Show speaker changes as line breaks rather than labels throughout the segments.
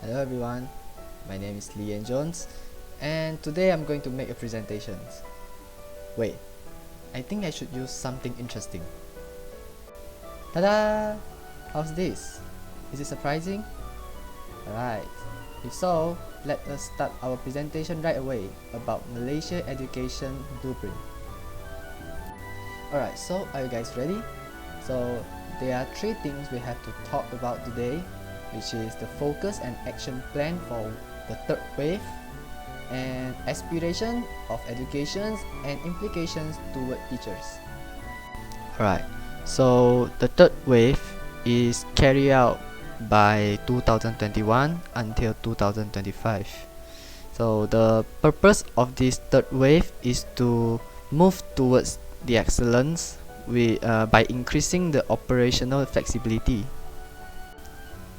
Hello everyone, my name is Lee Jones, and today I'm going to make a presentation. Wait, I think I should use something interesting. Ta-da! How's this? Is it surprising? Alright, if so, let us start our presentation right away about Malaysia Education Blueprint. Alright, so are you guys ready? So there are three things we have to talk about today, which is the focus and action plan for the third wave, and aspiration of education and implications toward teachers. Alright, so the third wave is carried out by 2021 until 2025. So the purpose of this third wave is to move towards the excellence by increasing the operational flexibility.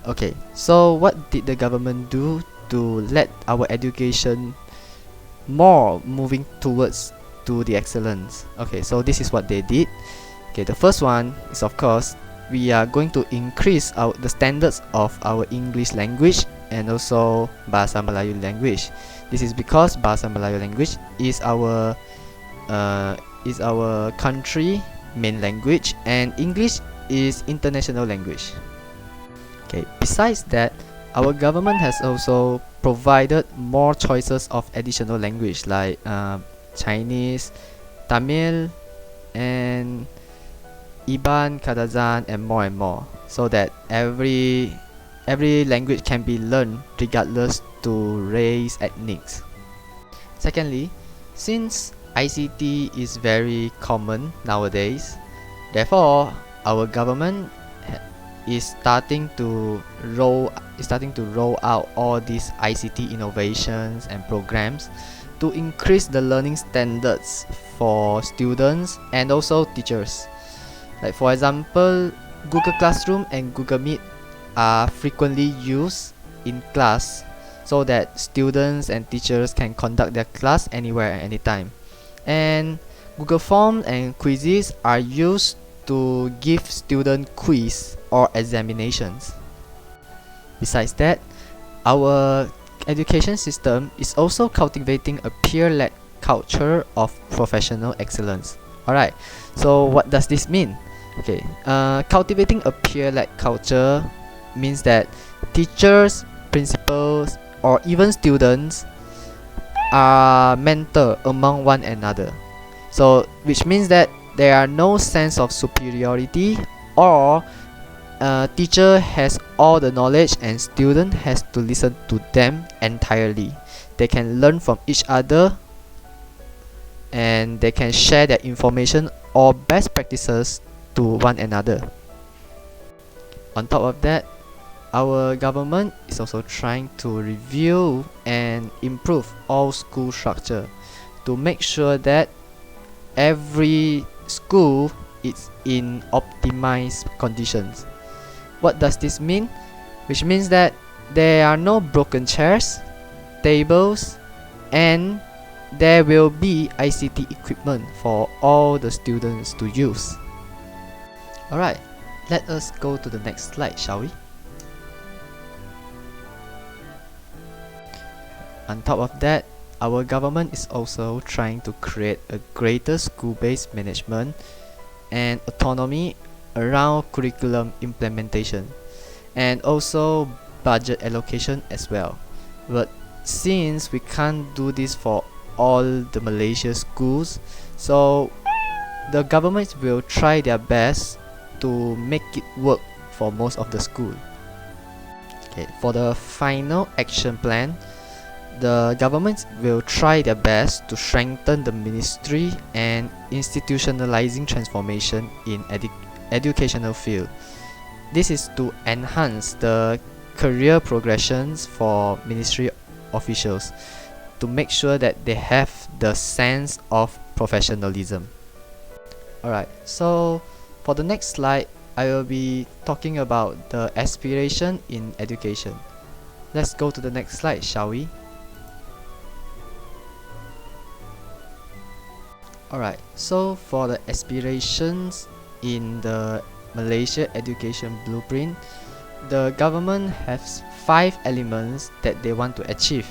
Okay, so what did the government do to let our education more moving towards to the excellence? Okay, so this is what they did. Okay, the first one is, of course, we are going to increase the standards of our English language and also Bahasa Melayu language. This is because Bahasa Melayu language is our country main language, and English is international language. Okay, besides that, our government has also provided more choices of additional language like Chinese, Tamil, and Iban, Kadazan, and more, so that every language can be learned regardless to race, ethnics. Secondly, since ICT is very common nowadays, therefore our government is starting to roll out all these ICT innovations and programs to increase the learning standards for students and also teachers. Like for example, Google Classroom and Google Meet are frequently used in class so that students and teachers can conduct their class anywhere at any time. And Google Forms and quizzes are used to give student quiz or examinations. Besides that, our education system is also cultivating a peer-led culture of professional excellence. Alright, so what does this mean? Okay, cultivating a peer-led culture means that teachers, principals, or even students are mentor among one another. So, which means that there are no sense of superiority, or teacher has all the knowledge and student has to listen to them entirely. They can learn from each other and they can share their information or best practices to one another. On top of that, our government is also trying to review and improve all school structure to make sure that every school is in optimized conditions. What does this mean? Which means that there are no broken chairs, tables, and there will be ICT equipment for all the students to use. Alright, let us go to the next slide, shall we? On top of that, our government is also trying to create a greater school-based management and autonomy around curriculum implementation and also budget allocation as well. But since we can't do this for all the Malaysia schools, so the government will try their best to make it work for most of the school. Okay, for the final action plan, the government will try their best to strengthen the ministry and institutionalizing transformation in educational field. This is to enhance the career progressions for ministry officials to make sure that they have the sense of professionalism. Alright, so for the next slide, I will be talking about the aspiration in education. Let's go to the next slide, shall we? Alright, so for the aspirations in the Malaysia Education Blueprint, the government has 5 elements that they want to achieve,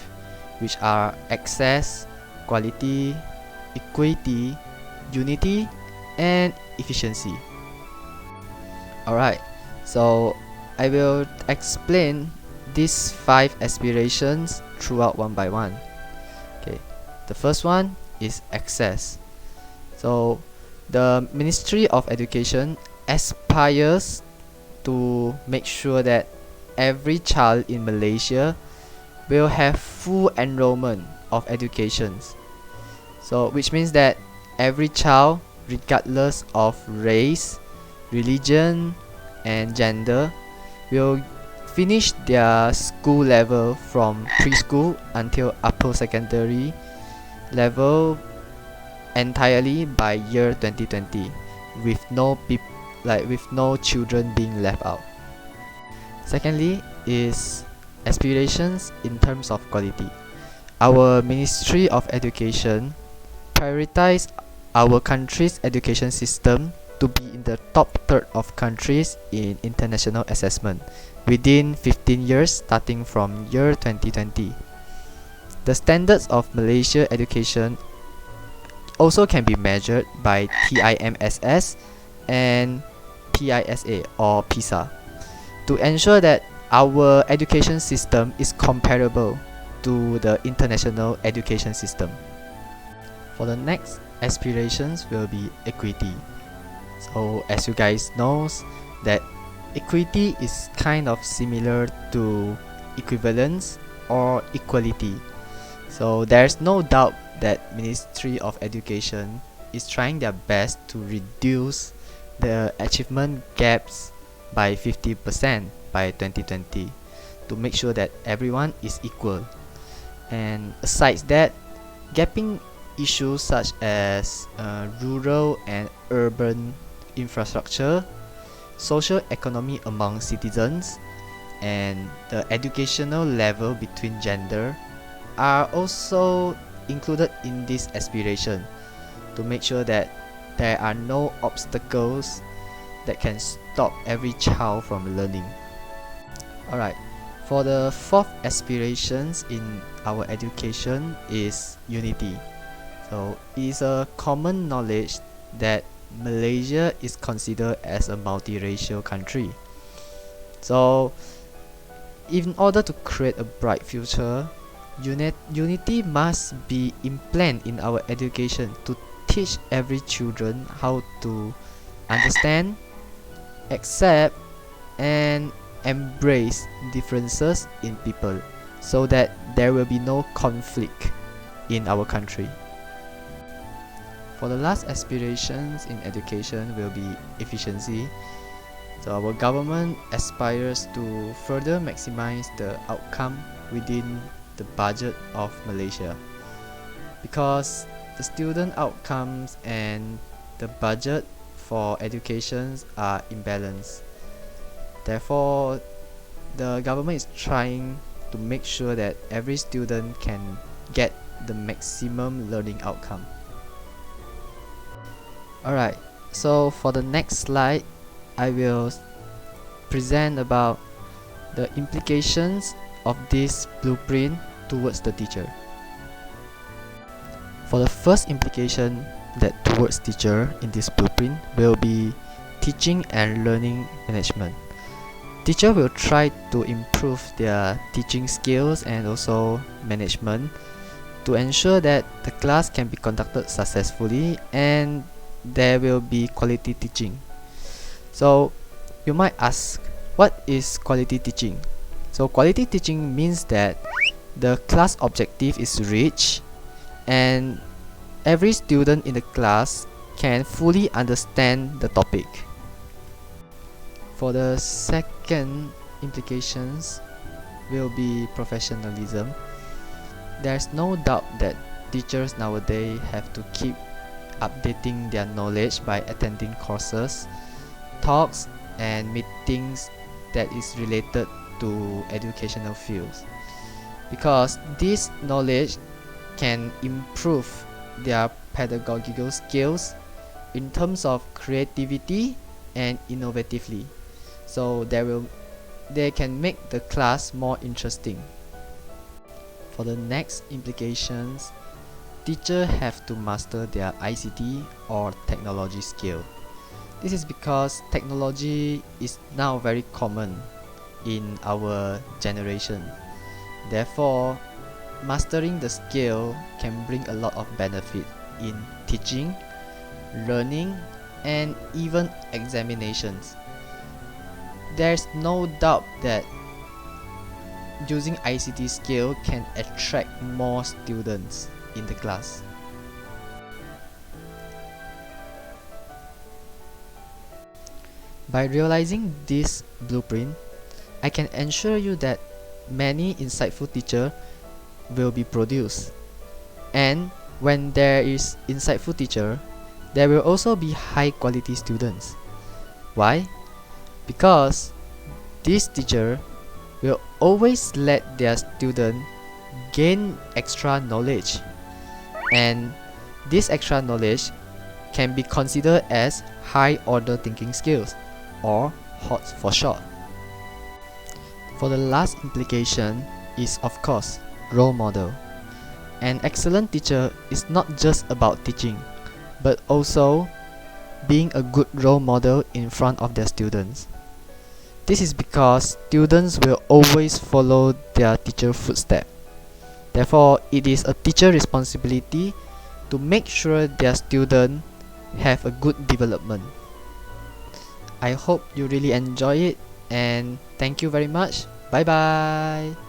which are access, quality, equity, unity, and efficiency. Alright, so I will explain these 5 aspirations throughout one by one. Okay, the first one is access. So the Ministry of Education aspires to make sure that every child in Malaysia will have full enrollment of education. So which means that every child, regardless of race, religion, and gender, will finish their school level from preschool until upper secondary level entirely by year 2020, with no children being left out. Secondly is aspirations in terms of quality. Our Ministry of Education prioritize our country's education system to be in the top third of countries in international assessment within 15 years starting from year 2020. The standards of Malaysia education also can be measured by TIMSS and PISA or PISA to ensure that our education system is comparable to the international education system. For the next aspirations will be equity. So as you guys knows that equity is kind of similar to equivalence or equality. So there's no doubt that Ministry of Education is trying their best to reduce the achievement gaps by 50% by 2020 to make sure that everyone is equal. And besides that, gapping issues such as rural and urban infrastructure, social economy among citizens, and the educational level between gender are also included in this aspiration to make sure that there are no obstacles that can stop every child from learning. Alright, for the fourth aspirations in our education is unity. So it is a common knowledge that Malaysia is considered as a multiracial country. So in order to create a bright future, unity must be implanted in our education to teach every children how to understand, accept, and embrace differences in people so that there will be no conflict in our country. For the last aspirations in education will be efficiency. So our government aspires to further maximize the outcome within the budget of Malaysia, because the student outcomes and the budget for education are imbalanced. Therefore, the government is trying to make sure that every student can get the maximum learning outcome. Alright, so for the next slide, I will present about the implications of this blueprint towards the teacher. For the first implication that towards teacher in this blueprint will be teaching and learning management. Teacher will try to improve their teaching skills and also management to ensure that the class can be conducted successfully and there will be quality teaching. So you might ask, what is quality teaching? So quality teaching means that the class objective is reached and every student in the class can fully understand the topic. For the second implications will be professionalism. There's no doubt that teachers nowadays have to keep updating their knowledge by attending courses, talks, and meetings that is related to educational fields, because this knowledge can improve their pedagogical skills in terms of creativity and innovatively. So there will they can make the class more interesting. For the next implications, teachers have to master their ICT or technology skill. This is because technology is now very common in our generation. Therefore, mastering the skill can bring a lot of benefit in teaching, learning, and even examinations. There's no doubt that using ICT skill can attract more students in the class. By realizing this blueprint, I can assure you that many insightful teachers will be produced. And when there is insightful teacher, there will also be high quality students. Why? Because this teacher will always let their student gain extra knowledge, and this extra knowledge can be considered as high order thinking skills, or HOTS for short. For the last implication is, of course, role model. An excellent teacher is not just about teaching, but also being a good role model in front of their students. This is because students will always follow their teacher's footsteps. Therefore, it is a teacher's responsibility to make sure their students have a good development. I hope you really enjoy it, and thank you very much. Bye bye.